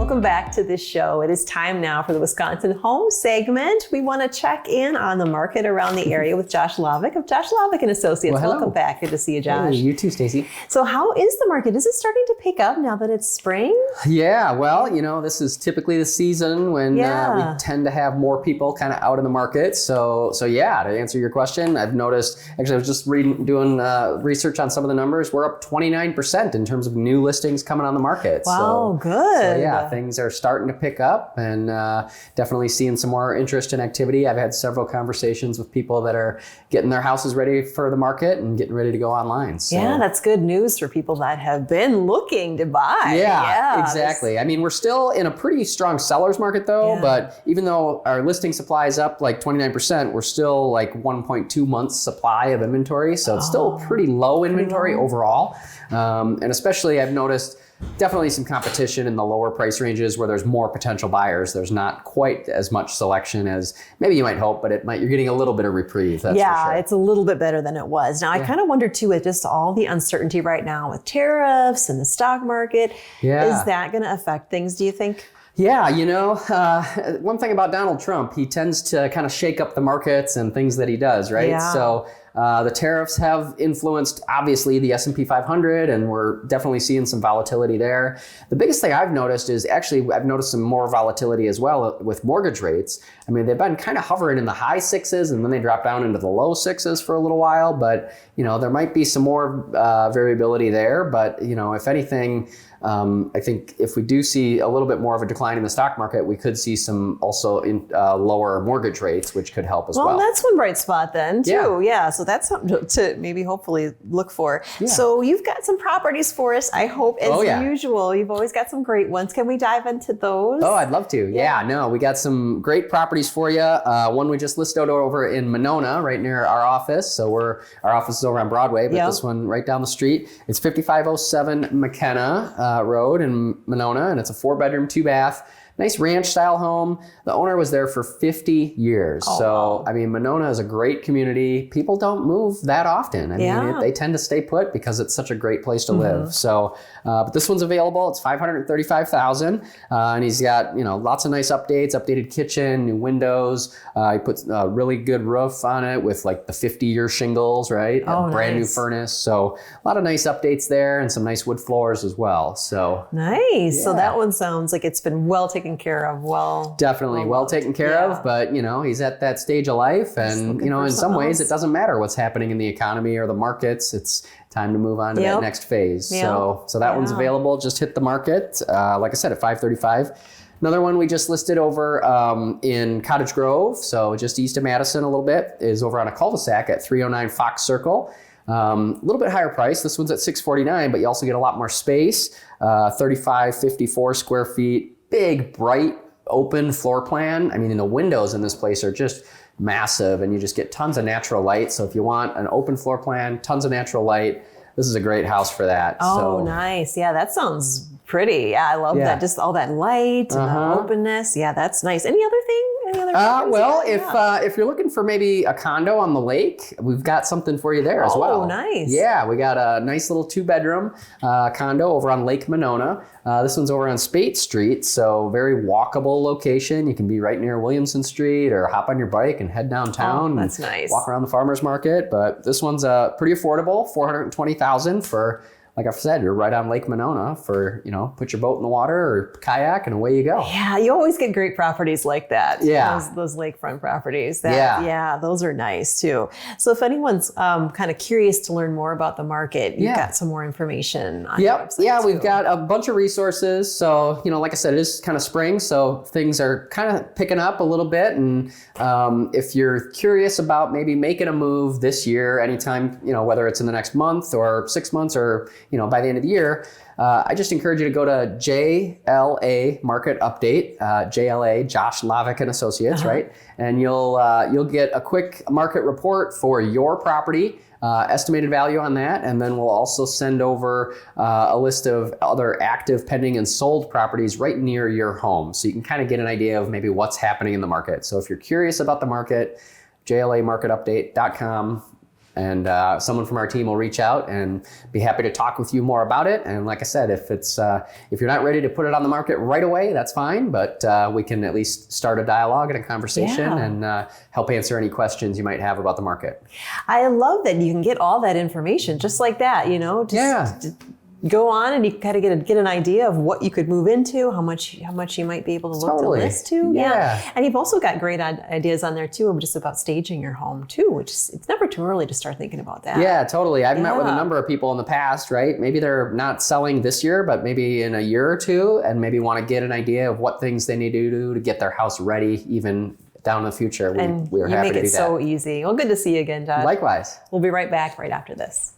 Welcome back to this show. It is time now for the Wisconsin Home segment. We want to check in on the market around the area with Josh Lavik of Josh Lavik and Associates. Well, welcome back. Good to see you, Josh. Hey, you too, Stacy. So how is the market? Is it starting to pick up now that it's spring? Yeah, well, this is typically the season when we tend to have more people kind of out in the market. So yeah, to answer your question, I've noticed, actually I was just doing research on some of the numbers. We're up 29% in terms of new listings coming on the market. Wow, good. So yeah, things are starting to pick up and definitely seeing some more interest and activity. I've had several conversations with people that are getting their houses ready for the market and getting ready to go online. So, yeah, that's good news for people that have been looking to buy. Yeah, exactly. I mean, we're still in a pretty strong seller's market though, but even though our listing supply is up like 29%, we're still like 1.2 months supply of inventory. So it's still pretty low inventory overall. And especially I've noticed definitely some competition in the lower price ranges where there's more potential buyers. There's not quite as much selection as maybe you might hope, but you're getting a little bit of reprieve. That's for sure. It's a little bit better than it was. Now, I kind of wonder too, with just all the uncertainty right now with tariffs and the stock market, is that going to affect things, do you think? Yeah, one thing about Donald Trump, he tends to kind of shake up the markets and things that he does, right? Yeah. So the tariffs have influenced, obviously, the S&P 500, and we're definitely seeing some volatility there. The biggest thing I've noticed is actually I've noticed some more volatility as well with mortgage rates. I mean, they've been kind of hovering in the high sixes, and then they drop down into the low sixes for a little while. But, there might be some more variability there. But, if anything, I think if we do see a little bit more of a decline in the stock market, we could see some also lower mortgage rates, which could help as well. Well, that's one bright spot then too. Yeah. So that's something to maybe hopefully look for. Yeah. So you've got some properties for us, I hope, as usual. You've always got some great ones. Can we dive into those? Oh, I'd love to. Yeah, we got some great properties for you. One we just listed over in Monona, right near our office. So our office is over on Broadway, but this one right down the street. It's 5507 McKenna Road in Monona, and it's a 4-bedroom, 2-bath. Nice ranch style home. The owner was there for 50 years. I mean, Monona is a great community. People don't move that often. I mean, they tend to stay put because it's such a great place to live. So, but this one's available. It's $535,000. And he's got, lots of nice updates, updated kitchen, new windows. He puts a really good roof on it with like the 50-year shingles, right? A brand new furnace. So a lot of nice updates there and some nice wood floors as well. So nice. So that one sounds like it's been well taken care of. Definitely well taken care of, but he's at that stage of life, and in some ways it doesn't matter what's happening in the economy or the markets. It's time to move on to that next phase. So that one's available. Just hit the market, like I said, at $535,000. Another one we just listed over in Cottage Grove, so just east of Madison a little bit, is over on a cul-de-sac at 309 Fox Circle. A little bit higher price. This one's at $649,000, but you also get a lot more space, 3,554 square feet. Big, bright, open floor plan. I mean, the windows in this place are just massive, and you just get tons of natural light. So if you want an open floor plan, tons of natural light, this is a great house for that. Nice. Yeah, that sounds pretty. Yeah, I love that. Just all that light and the openness. Yeah, that's nice. Any other thing? If you're looking for maybe a condo on the lake, we've got something for you there as well. Oh, nice. Yeah, we got a nice little 2-bedroom condo over on Lake Monona. This one's over on Spate Street, so very walkable location. You can be right near Williamson Street or hop on your bike and head downtown. That's nice. Walk around the farmer's market. But this one's pretty affordable, $420,000 for, like I said, you're right on Lake Monona for, put your boat in the water or kayak and away you go. Yeah, you always get great properties like that. Yeah. Those lakefront properties. Yeah, those are nice too. So if anyone's kind of curious to learn more about the market, you've got some more information on your website. Yeah, we've got a bunch of resources. So, like I said, it is kind of spring, so things are kind of picking up a little bit. And if you're curious about maybe making a move this year, anytime, whether it's in the next month or 6 months or by the end of the year, I just encourage you to go to JLA Market Update, JLA, Josh Lavik and Associates, right? And you'll get a quick market report for your property, estimated value on that, and then we'll also send over a list of other active, pending, and sold properties right near your home, so you can kind of get an idea of maybe what's happening in the market. So if you're curious about the market, JLAmarketupdate.com. and someone from our team will reach out and be happy to talk with you more about it. And like I said, if you're not ready to put it on the market right away, that's fine, but we can at least start a dialogue and a conversation and help answer any questions you might have about the market. I love that you can get all that information just like that, you know, just go on and you kind of get an idea of what you could move into, how much you might be able to look to list to. Yeah. And you've also got great ideas on there too, just about staging your home too, which it's never too early to start thinking about that. Yeah, totally. I've met with a number of people in the past, right? Maybe they're not selling this year, but maybe in a year or two, and maybe want to get an idea of what things they need to do to get their house ready even down in the future. We are happy to do that. And you make it so easy. Well, good to see you again, Todd. Likewise. We'll be right back right after this.